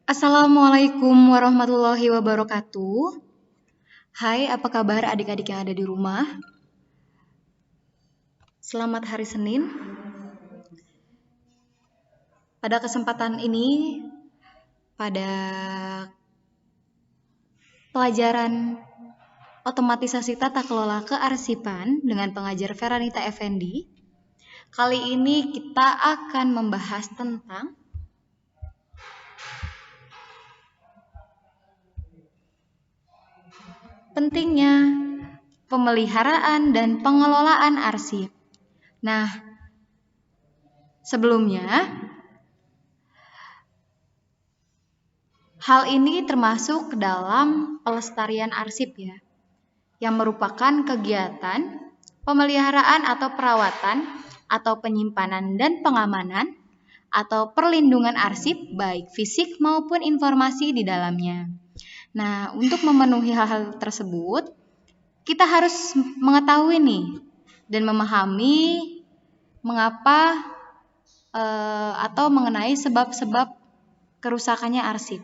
Assalamualaikum warahmatullahi wabarakatuh. Hai, apa kabar adik-adik yang ada di rumah? Selamat hari Senin. Pada kesempatan ini, pada pelajaran otomatisasi tata kelola kearsipan dengan pengajar Feranita Effendi, kali ini kita akan membahas tentang pentingnya pemeliharaan dan pengelolaan arsip. Nah, sebelumnya, hal ini termasuk dalam pelestarian arsip ya, yang merupakan kegiatan pemeliharaan atau perawatan atau penyimpanan dan pengamanan atau perlindungan arsip baik fisik maupun informasi di dalamnya. Nah, untuk memenuhi hal-hal tersebut, kita harus mengetahui nih dan memahami mengapa atau mengenai sebab-sebab kerusakannya arsip.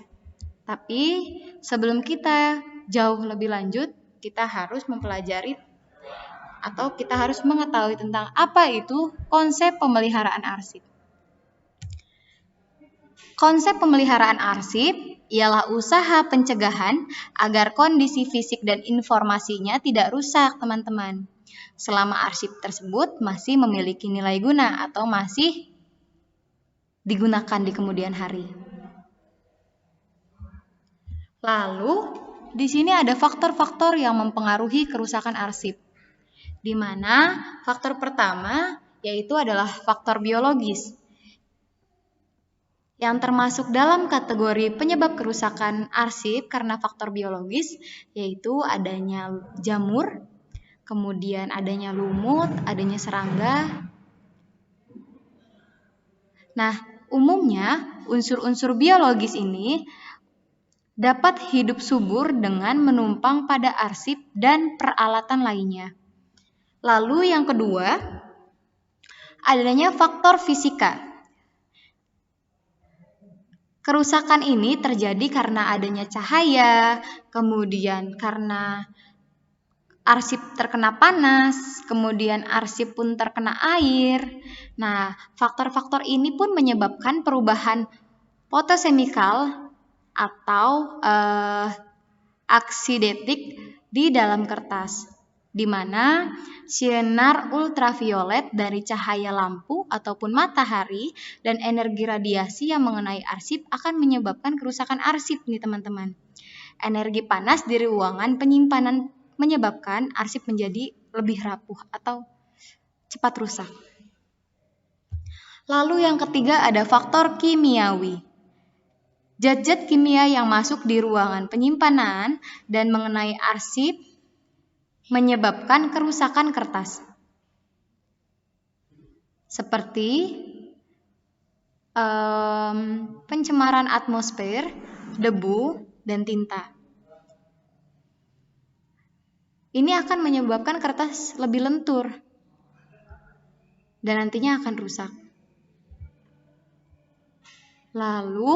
Tapi sebelum kita jauh lebih lanjut, kita harus mempelajari atau kita harus mengetahui tentang apa itu konsep pemeliharaan arsip. Konsep pemeliharaan arsip ialah usaha pencegahan agar kondisi fisik dan informasinya tidak rusak, teman-teman. Selama arsip tersebut masih memiliki nilai guna atau masih digunakan di kemudian hari. Lalu, di sini ada faktor-faktor yang mempengaruhi kerusakan arsip. Di mana faktor pertama yaitu adalah faktor biologis yang termasuk dalam kategori penyebab kerusakan arsip karena faktor biologis, yaitu adanya jamur, kemudian adanya lumut, adanya serangga. Nah, umumnya unsur-unsur biologis ini dapat hidup subur dengan menumpang pada arsip dan peralatan lainnya. Lalu yang kedua, adanya faktor fisika. Kerusakan ini terjadi karena adanya cahaya, kemudian karena arsip terkena panas, kemudian arsip pun terkena air. Nah, faktor-faktor ini pun menyebabkan perubahan fotosemikal atau aksidetik di dalam kertas, di mana sinar ultraviolet dari cahaya lampu ataupun matahari dan energi radiasi yang mengenai arsip akan menyebabkan kerusakan arsip nih teman-teman. Energi panas di ruangan penyimpanan menyebabkan arsip menjadi lebih rapuh atau cepat rusak. Lalu yang ketiga ada faktor kimiawi. Zat-zat kimia yang masuk di ruangan penyimpanan dan mengenai arsip menyebabkan kerusakan kertas. Seperti pencemaran atmosfer, debu, dan tinta. Ini akan menyebabkan kertas lebih lentur dan nantinya akan rusak. Lalu,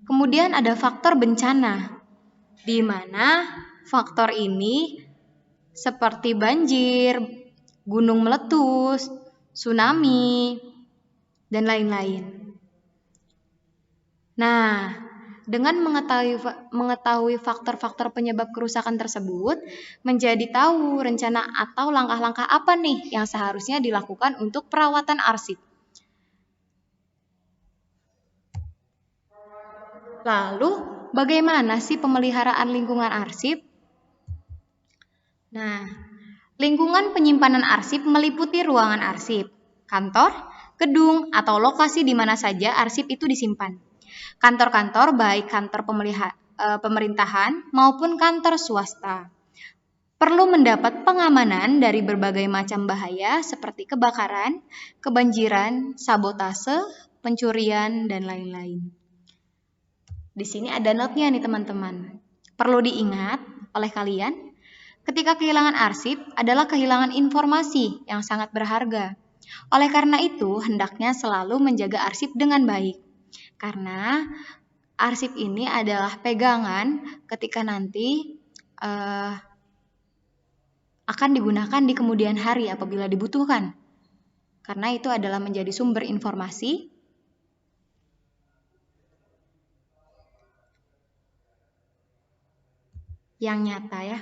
kemudian ada faktor bencana, di mana faktor ini seperti banjir, gunung meletus, tsunami, dan lain-lain. Nah, dengan mengetahui faktor-faktor penyebab kerusakan tersebut, menjadi tahu rencana atau langkah-langkah apa nih yang seharusnya dilakukan untuk perawatan arsip. Lalu, bagaimana sih pemeliharaan lingkungan arsip? Nah, lingkungan penyimpanan arsip meliputi ruangan arsip, kantor, gedung, atau lokasi di mana saja arsip itu disimpan. Kantor-kantor baik kantor pemerintahan maupun kantor swasta perlu mendapat pengamanan dari berbagai macam bahaya seperti kebakaran, kebanjiran, sabotase, pencurian, dan lain-lain. Di sini ada note-nya nih teman-teman. Perlu diingat oleh kalian, ketika kehilangan arsip adalah kehilangan informasi yang sangat berharga. Oleh karena itu, hendaknya selalu menjaga arsip dengan baik. Karena arsip ini adalah pegangan ketika nanti akan digunakan di kemudian hari apabila dibutuhkan. Karena itu adalah menjadi sumber informasi yang nyata ya.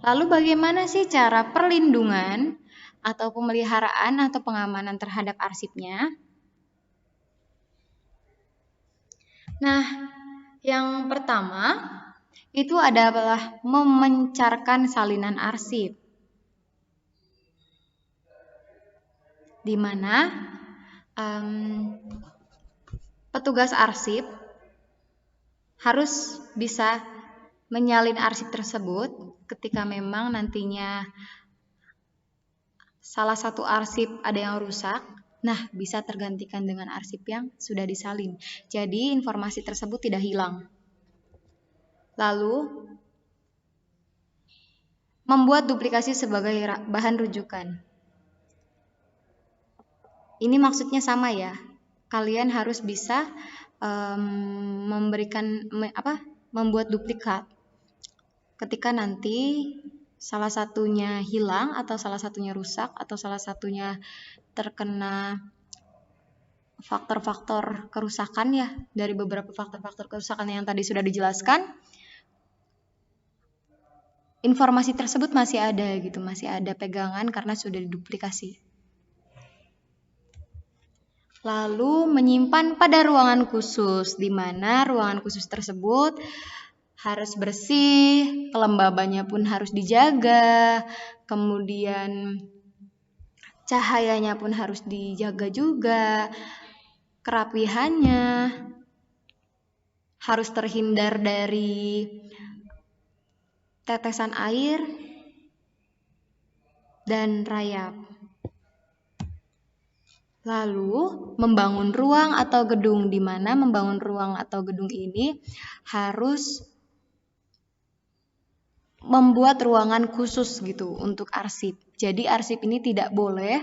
Lalu bagaimana sih cara perlindungan atau pemeliharaan atau pengamanan terhadap arsipnya? Nah, yang pertama itu adalah memencarkan salinan arsip. Di mana petugas arsip harus bisa menyalin arsip tersebut ketika memang nantinya salah satu arsip ada yang rusak. Nah, bisa tergantikan dengan arsip yang sudah disalin. Jadi, informasi tersebut tidak hilang. Lalu, membuat duplikasi sebagai bahan rujukan. Ini maksudnya sama ya. Kalian harus bisa membuat duplikat. Ketika nanti salah satunya hilang atau salah satunya rusak atau salah satunya terkena faktor-faktor kerusakan ya, dari beberapa faktor-faktor kerusakan yang tadi sudah dijelaskan, informasi tersebut masih ada gitu, masih ada pegangan karena sudah diduplikasi. Lalu menyimpan pada ruangan khusus, di mana ruangan khusus tersebut harus bersih, kelembabannya pun harus dijaga, kemudian cahayanya pun harus dijaga juga, kerapihannya harus terhindar dari tetesan air dan rayap. Lalu, membangun ruang atau gedung, di mana membangun ruang atau gedung ini harus membuat ruangan khusus gitu untuk arsip. Jadi arsip ini tidak boleh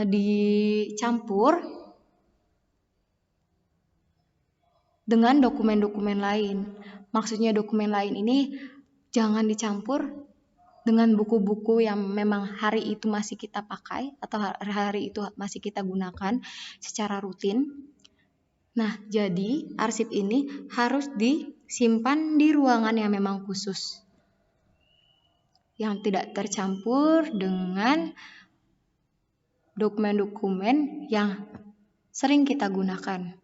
dicampur dengan dokumen-dokumen lain. Maksudnya dokumen lain ini jangan dicampur dengan buku-buku yang memang hari itu masih kita pakai atau hari itu masih kita gunakan secara rutin. Nah, jadi arsip ini harus disimpan di ruangan yang memang khusus, yang tidak tercampur dengan dokumen-dokumen yang sering kita gunakan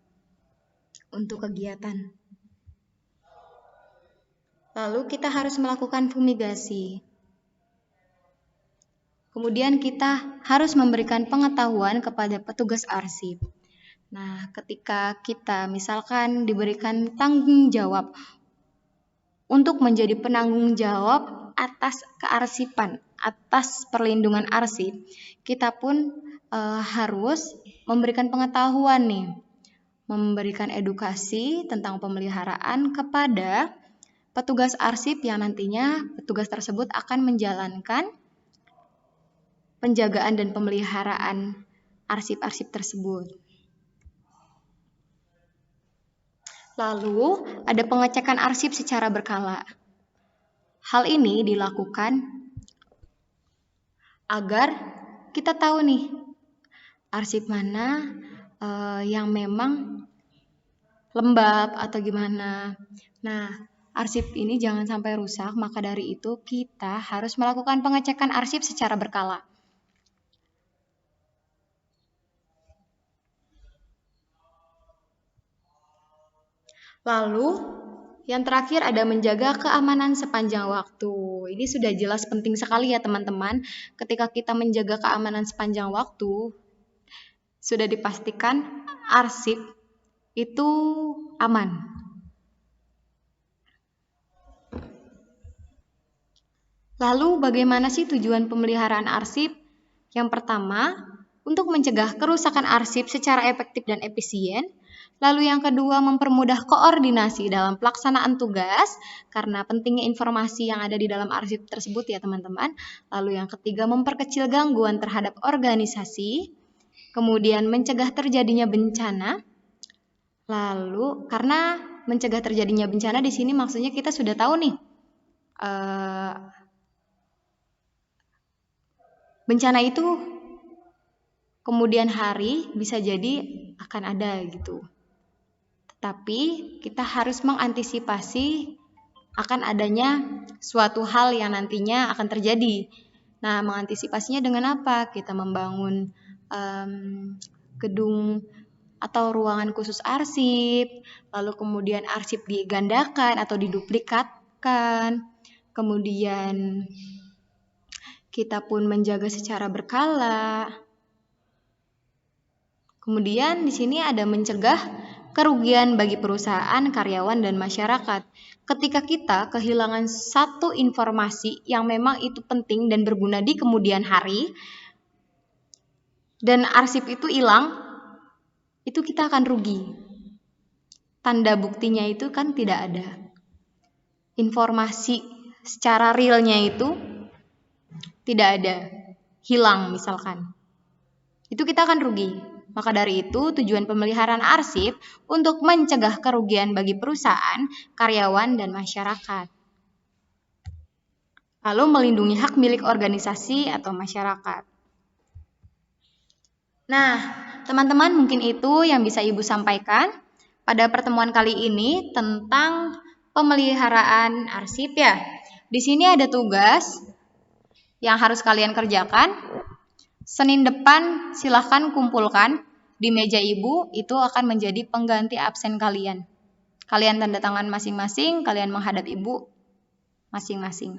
untuk kegiatan. Lalu kita harus melakukan fumigasi. Kemudian kita harus memberikan pengetahuan kepada petugas arsip. Nah, ketika kita misalkan diberikan tanggung jawab untuk menjadi penanggung jawab atas kearsipan, atas perlindungan arsip, kita pun harus memberikan pengetahuan nih, memberikan edukasi tentang pemeliharaan kepada petugas arsip yang nantinya petugas tersebut akan menjalankan penjagaan dan pemeliharaan arsip-arsip tersebut. Lalu, ada pengecekan arsip secara berkala. Hal ini dilakukan agar kita tahu nih, arsip mana yang memang lembab atau gimana. Nah, arsip ini jangan sampai rusak, maka dari itu kita harus melakukan pengecekan arsip secara berkala. Lalu, yang terakhir ada menjaga keamanan sepanjang waktu. Ini sudah jelas penting sekali ya teman-teman. Ketika kita menjaga keamanan sepanjang waktu, sudah dipastikan arsip itu aman. Lalu bagaimana sih tujuan pemeliharaan arsip? Yang pertama, untuk mencegah kerusakan arsip secara efektif dan efisien. Lalu yang kedua, mempermudah koordinasi dalam pelaksanaan tugas karena pentingnya informasi yang ada di dalam arsip tersebut ya teman-teman. Lalu yang ketiga, memperkecil gangguan terhadap organisasi. Kemudian mencegah terjadinya bencana. Lalu karena mencegah terjadinya bencana di sini maksudnya kita sudah tahu nih bencana itu kemudian hari bisa jadi akan ada gitu. Tetapi kita harus mengantisipasi akan adanya suatu hal yang nantinya akan terjadi. Nah, mengantisipasinya dengan apa? Kita membangun gedung atau ruangan khusus arsip, lalu kemudian arsip digandakan atau diduplikatkan, kemudian kita pun menjaga secara berkala. Kemudian di sini ada mencegah kerugian bagi perusahaan, karyawan, dan masyarakat. Ketika kita kehilangan satu informasi yang memang itu penting dan berguna di kemudian hari, dan arsip itu hilang, itu kita akan rugi. Tanda buktinya itu kan tidak ada. Informasi secara realnya itu tidak ada, hilang misalkan. Itu kita akan rugi. Maka dari itu, tujuan pemeliharaan arsip untuk mencegah kerugian bagi perusahaan, karyawan, dan masyarakat. Lalu melindungi hak milik organisasi atau masyarakat. Nah, teman-teman mungkin itu yang bisa Ibu sampaikan pada pertemuan kali ini tentang pemeliharaan arsip ya. Di sini ada tugas yang harus kalian kerjakan. Senin depan silahkan kumpulkan di meja Ibu, itu akan menjadi pengganti absen kalian. Kalian tanda tangan masing-masing, kalian menghadap Ibu masing-masing.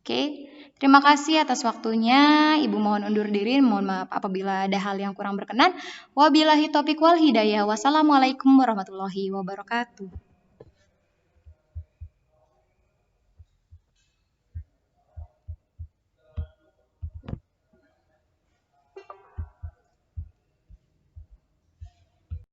Oke, terima kasih atas waktunya. Ibu mohon undur diri, mohon maaf apabila ada hal yang kurang berkenan. Wabillahi taufiq wal hidayah. Wassalamualaikum warahmatullahi wabarakatuh.